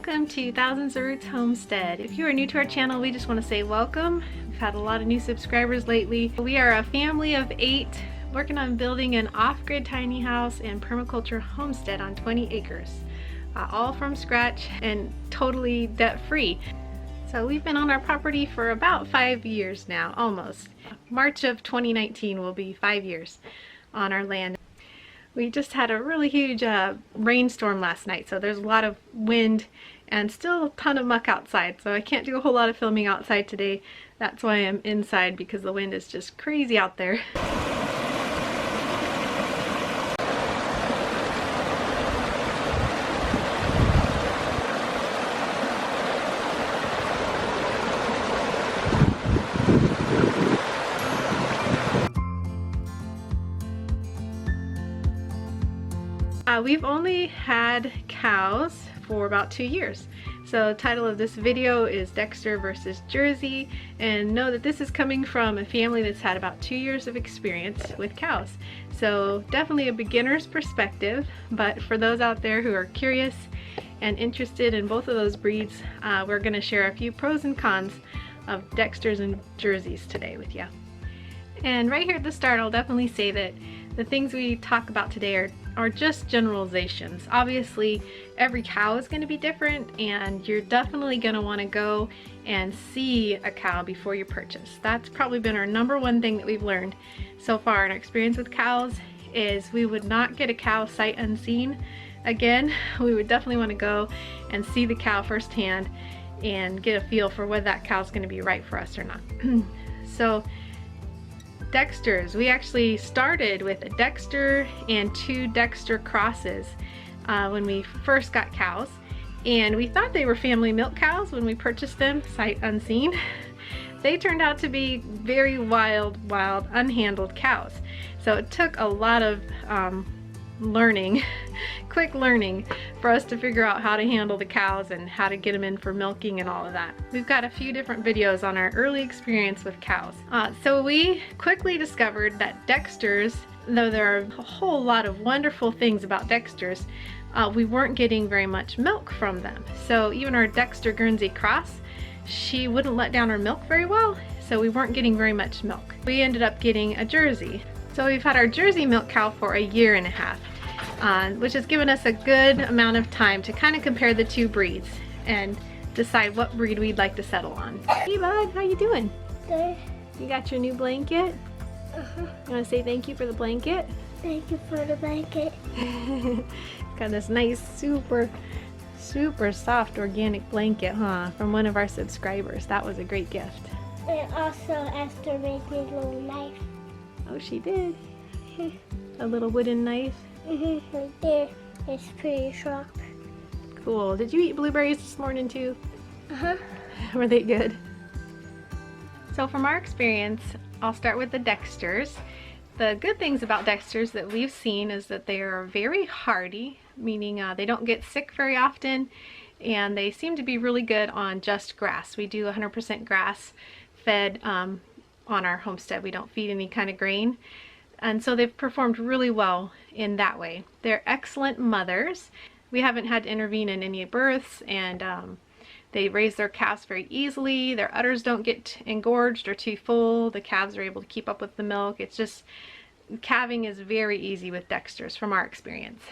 welcome to Thousands of Roots Homestead. If you are new to our channel, we just want to say welcome. We've had a lot of new subscribers lately. We are a family of 8 working on building an off-grid tiny house and permaculture homestead on 20 acres. All from scratch and totally debt-free. So we've been on our property for about 5 years now, almost. March of 2019 will be 5 years on our land. We just had a really huge rainstorm last night, so there's a lot of wind and still a ton of muck outside, so I can't do a whole lot of filming outside today. That's why I'm inside, because the wind is just crazy out there. We've only had cows for about 2 years. So the title of this video is Dexter versus Jersey, and know that this is coming from a family that's had about 2 years of experience with cows. So definitely a beginner's perspective, but for those out there who are curious and interested in both of those breeds, we're going to share a few pros and cons of Dexters and Jerseys today with you. And right here at the start, I'll definitely say that the things we talk about today are just generalizations. Obviously, every cow is going to be different, and you're definitely going to want to go and see a cow before you purchase. That's probably been our #1 thing that we've learned so far in our experience with cows, is we would not get a cow sight unseen again. We would definitely want to go and see the cow firsthand and get a feel for whether that cow is going to be right for us or not. So Dexters, we actually started with a Dexter and 2 Dexter crosses when we first got cows, and we thought they were family milk cows when we purchased them sight unseen. They turned out to be very wild, unhandled cows. So it took a lot of learning, quick learning, for us to figure out how to handle the cows and how to get them in for milking and all of that. We've got a few different videos on our early experience with cows. So we quickly discovered that Dexters, though there are a whole lot of wonderful things about Dexters, we weren't getting very much milk from them. So even our Dexter Guernsey cross, she wouldn't let down her milk very well, so we weren't getting very much milk. We ended up getting a Jersey. So we've had our Jersey milk cow for 1.5 years, which has given us a good amount of time to kind of compare the 2 breeds and decide what breed we'd like to settle on. Hey bud, how you doing? Good. You got your new blanket? Uh-huh. You want to say thank you for the blanket? Thank you for the blanket. Got this nice, super soft organic blanket, huh? From one of our subscribers. That was a great gift. And also Esther made me a little knife. Oh, she did. A little wooden knife. Right there. It's pretty sharp. Cool. Did you eat blueberries this morning too? Uh-huh. Were they good? So from our experience, I'll start with the Dexters. The good things about Dexters that we've seen is that they are very hardy, meaning they don't get sick very often, and they seem to be really good on just grass. We do 100% grass fed on our homestead. We don't feed any kind of grain. And so they've performed really well in that way. They're excellent mothers. We haven't had to intervene in any births, and they raise their calves very easily. Their udders don't get engorged or too full. The calves are able to keep up with the milk. It's just, calving is very easy with Dexters from our experience.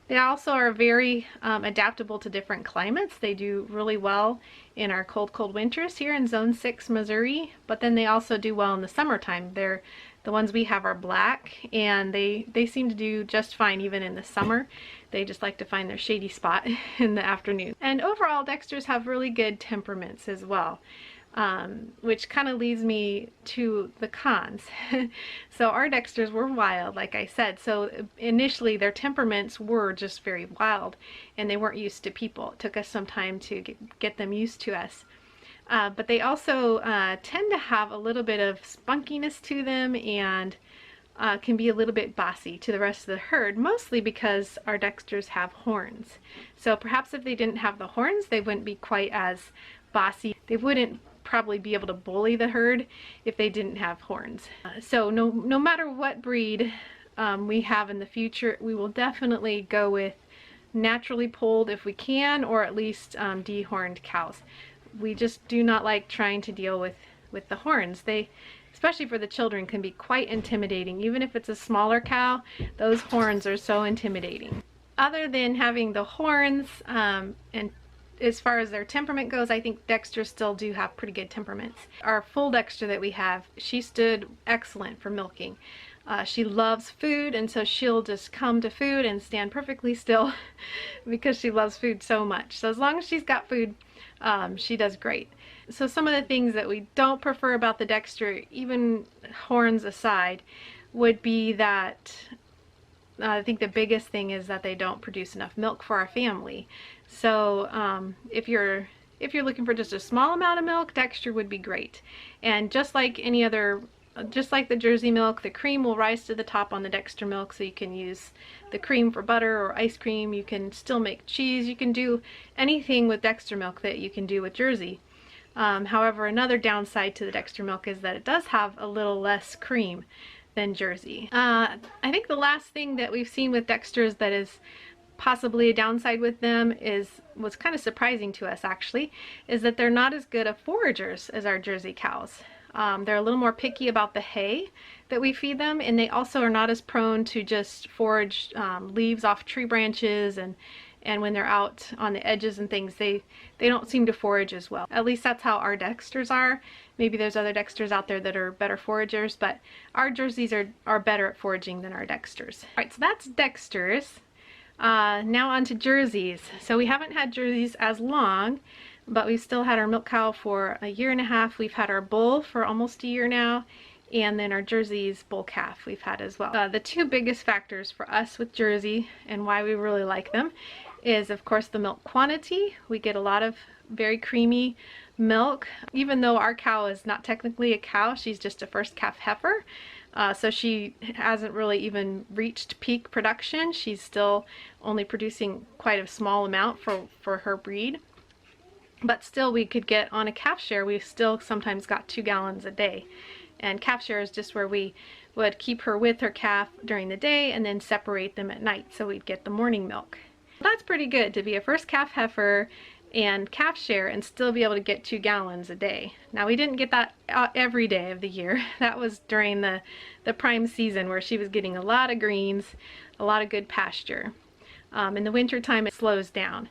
They also are very adaptable to different climates. They do really well in our cold winters here in Zone 6, Missouri, but then they also do well in the summertime. The ones we have are black, and they seem to do just fine even in the summer. They just like to find their shady spot in the afternoon. And overall, Dexters have really good temperaments as well. Which kind of leads me to the cons. So our Dexters were wild, like I said. So initially their temperaments were just very wild, and they weren't used to people. It took us some time to get them used to us. But they also tend to have a little bit of spunkiness to them, and can be a little bit bossy to the rest of the herd, mostly because our Dexters have horns. So perhaps if they didn't have the horns, they wouldn't be quite as bossy. They wouldn't probably be able to bully the herd if they didn't have horns. So no matter what breed we have in the future, we will definitely go with naturally polled if we can, or at least dehorned cows. We just do not like trying to deal with the horns. They, especially for the children, can be quite intimidating. Even if it's a smaller cow, those horns are so intimidating. Other than having the horns, and as far as their temperament goes, I think Dexters still do have pretty good temperaments. Our full Dexter that we have, she stood excellent for milking. She loves food, and so she'll just come to food and stand perfectly still because she loves food so much. So as long as she's got food, she does great. So some of the things that we don't prefer about the Dexter, even horns aside, would be that I think the biggest thing is that they don't produce enough milk for our family. So if you're looking for just a small amount of milk, Dexter would be great. And just like any other, just like the Jersey milk, the cream will rise to the top on the Dexter milk, so you can use the cream for butter or ice cream. You can still make cheese. You can do anything with Dexter milk that you can do with Jersey. However, another downside to the Dexter milk is that it does have a little less cream than Jersey. I think the last thing that we've seen with Dexters that is possibly a downside with them was kind of surprising to us actually, is that they're not as good of foragers as our Jersey cows. They're a little more picky about the hay that we feed them, and they also are not as prone to just forage leaves off tree branches, and when they're out on the edges and things, they don't seem to forage as well. At least that's how our Dexters are. Maybe there's other Dexters out there that are better foragers, but our Jerseys are better at foraging than our Dexters. All right, so that's Dexters. Now on to Jerseys. So we haven't had Jerseys as long, but we've still had our milk cow for 1.5 years. We've had our bull for almost a year now, and then our Jersey's bull calf we've had as well. The two biggest factors for us with Jersey and why we really like them is, of course, the milk quantity. We get a lot of very creamy milk. Even though our cow is not technically a cow, she's just a first calf heifer. So she hasn't really even reached peak production. She's still only producing quite a small amount for her breed. But still, we could get on a calf share, we still sometimes got 2 gallons a day. And calf share is just where we would keep her with her calf during the day and then separate them at night, so we'd get the morning milk. That's pretty good to be a first calf heifer and calf share and still be able to get 2 gallons a day. Now, we didn't get that every day of the year. That was during the prime season where she was getting a lot of greens, a lot of good pasture. In the winter time, it slows down.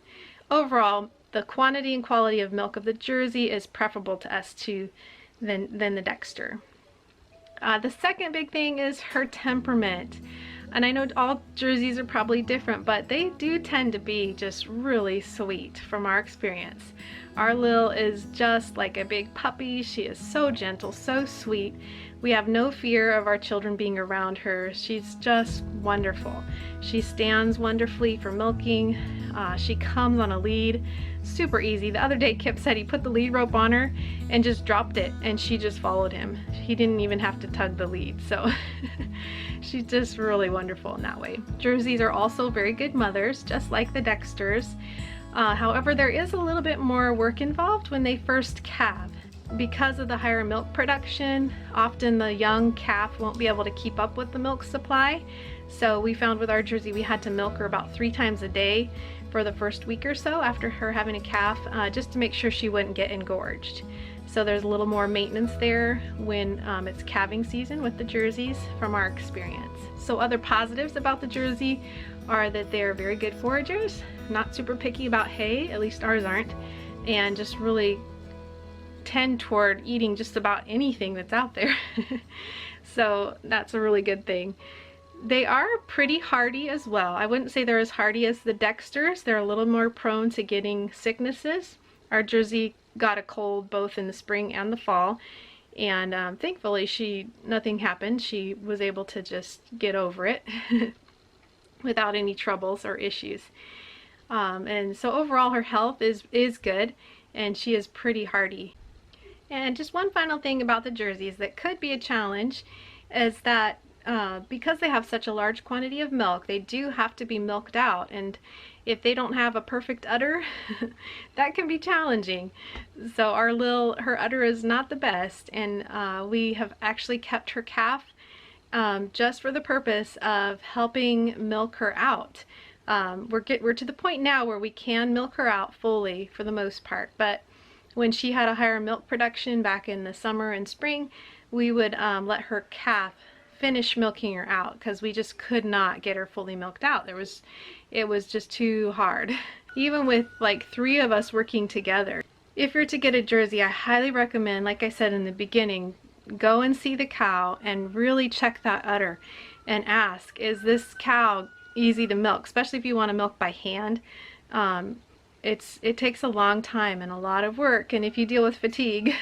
Overall, the quantity and quality of milk of the Jersey is preferable to us than the Dexter. The second big thing is her temperament. And I know all Jerseys are probably different, but they do tend to be just really sweet from our experience. Our Lil is just like a big puppy. She is so gentle, so sweet. We have no fear of our children being around her. She's just wonderful. She stands wonderfully for milking. She comes on a lead, super easy. The other day Kip said he put the lead rope on her and just dropped it, and she just followed him. He didn't even have to tug the lead, so she's just really wonderful in that way. Jerseys are also very good mothers, just like the Dexters. However, there is a little bit more work involved when they first calve. Because of the higher milk production, often the young calf won't be able to keep up with the milk supply. So we found with our Jersey we had to milk her about 3 times a day for the first week or so after her having a calf, just to make sure she wouldn't get engorged. So there's a little more maintenance there when it's calving season with the Jerseys from our experience. So other positives about the Jersey are that they're very good foragers, not super picky about hay, at least ours aren't, and just really tend toward eating just about anything that's out there. So that's a really good thing. They are pretty hardy as well. I wouldn't say they're as hardy as the Dexters. They're a little more prone to getting sicknesses. Our Jersey got a cold both in the spring and the fall, and thankfully nothing happened. She was able to just get over it without any troubles or issues. And so overall her health is good, and she is pretty hardy. And just one final thing about the Jerseys that could be a challenge is that because they have such a large quantity of milk, they do have to be milked out, and if they don't have a perfect udder, that can be challenging. So her udder is not the best, and we have actually kept her calf just for the purpose of helping milk her out. We're to the point now where we can milk her out fully for the most part, but when she had a higher milk production back in the summer and spring, we would let her calf finish milking her out because we just could not get her fully milked out. It was just too hard. Even with like 3 of us working together. If you're to get a Jersey, I highly recommend, like I said in the beginning, go and see the cow and really check that udder and ask, is this cow easy to milk? Especially if you want to milk by hand. It takes a long time and a lot of work, and if you deal with fatigue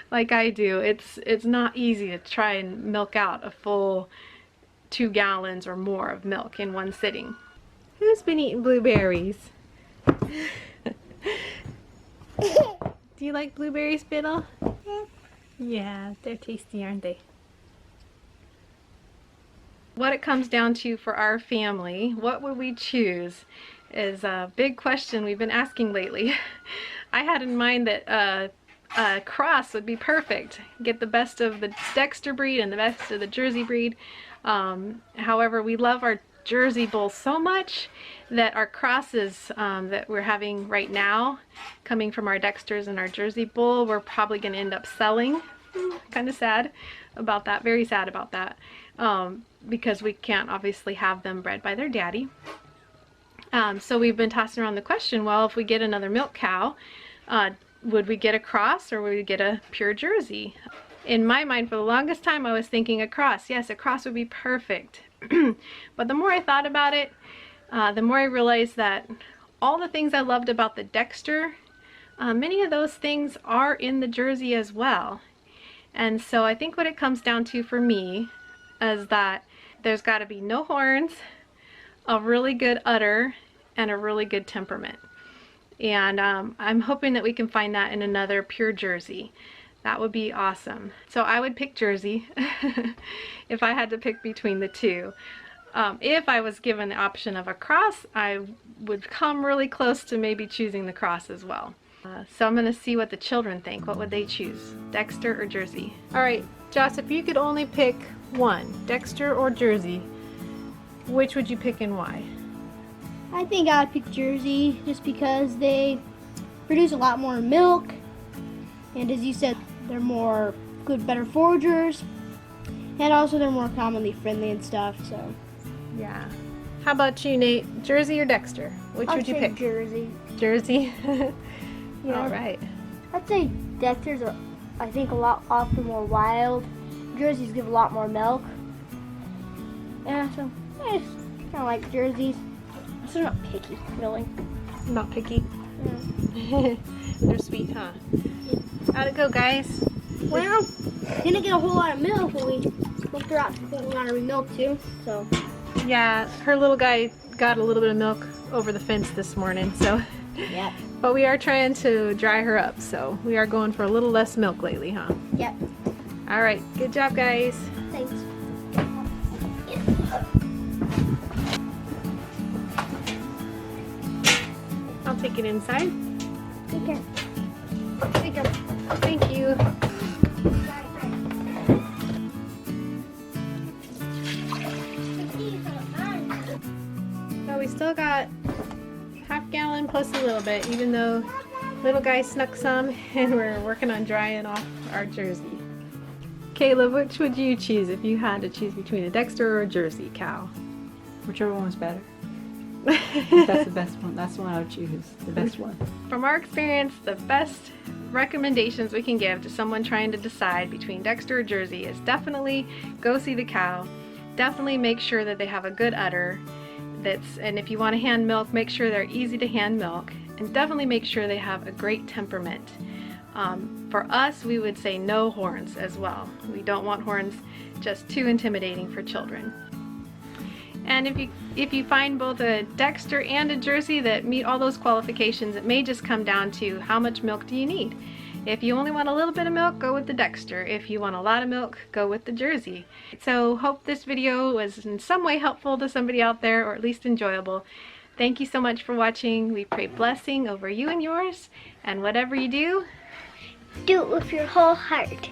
like I do, it's not easy to try and milk out a full 2 gallons or more of milk in one sitting. Who's been eating blueberries? Do you like blueberries, Biddle? Yeah, they're tasty, aren't they? What it comes down to for our family, what would we choose, is a big question we've been asking lately. I had in mind that a cross would be perfect. Get the best of the Dexter breed and the best of the Jersey breed. However, we love our Jersey bull so much that our crosses that we're having right now, coming from our Dexters and our Jersey bull, we're probably going to end up selling. Kind of sad about that, very sad about that, because we can't obviously have them bred by their daddy. So we've been tossing around the question, well, if we get another milk cow, would we get a cross or would we get a pure Jersey? In my mind, for the longest time, I was thinking a cross. Yes, a cross would be perfect. But the more I thought about it, the more I realized that all the things I loved about the Dexter, many of those things are in the Jersey as well. And so I think what it comes down to for me is that there's got to be no horns, a really good udder, and a really good temperament. And I'm hoping that we can find that in another pure Jersey. That would be awesome. So I would pick Jersey if I had to pick between the 2. If I was given the option of a cross, I would come really close to maybe choosing the cross as well. So I'm going to see what the children think. What would they choose? Dexter or Jersey? Alright, Joss, if you could only pick one, Dexter or Jersey, which would you pick and why? I think I'd pick Jersey just because they produce a lot more milk, and as you said, they're more good, better foragers, and also they're more commonly friendly and stuff. So yeah. How about you, Nate? Jersey or Dexter? Which would you pick? Jersey. Jersey? Yeah. All right. I'd say Dexter's I think a lot often more wild. Jerseys give a lot more milk. Yeah, so I just kind of like jerseys. I'm not picky, really. Not picky? Yeah. They're sweet, huh? How'd it go, guys? Well, didn't get a whole lot of milk when we looked her out to want to remilk too, so. Yeah, her little guy got a little bit of milk over the fence this morning, so. Yep. But we are trying to dry her up, so we are going for a little less milk lately, huh? Yep. All right, good job, guys. Thanks. I'll take it inside. Take care. Take care. Thank you. So we still got half gallon plus a little bit, even though little guy snuck some, and we're working on drying off our Jersey. Caleb, which would you choose if you had to choose between a Dexter or a Jersey cow? Whichever one was better. That's the best one. That's the one I would choose. The best one. From our experience, the best recommendations we can give to someone trying to decide between Dexter or Jersey is definitely go see the cow. Definitely make sure that they have a good udder. And if you want to hand milk, make sure they're easy to hand milk. And definitely make sure they have a great temperament. For us, we would say no horns as well. We don't want horns, just too intimidating for children. And if you find both a Dexter and a Jersey that meet all those qualifications, it may just come down to how much milk do you need. If you only want a little bit of milk, go with the Dexter. If you want a lot of milk, go with the Jersey. So hope this video was in some way helpful to somebody out there, or at least enjoyable. Thank you so much for watching. We pray blessing over you and yours, and whatever you do, do it with your whole heart.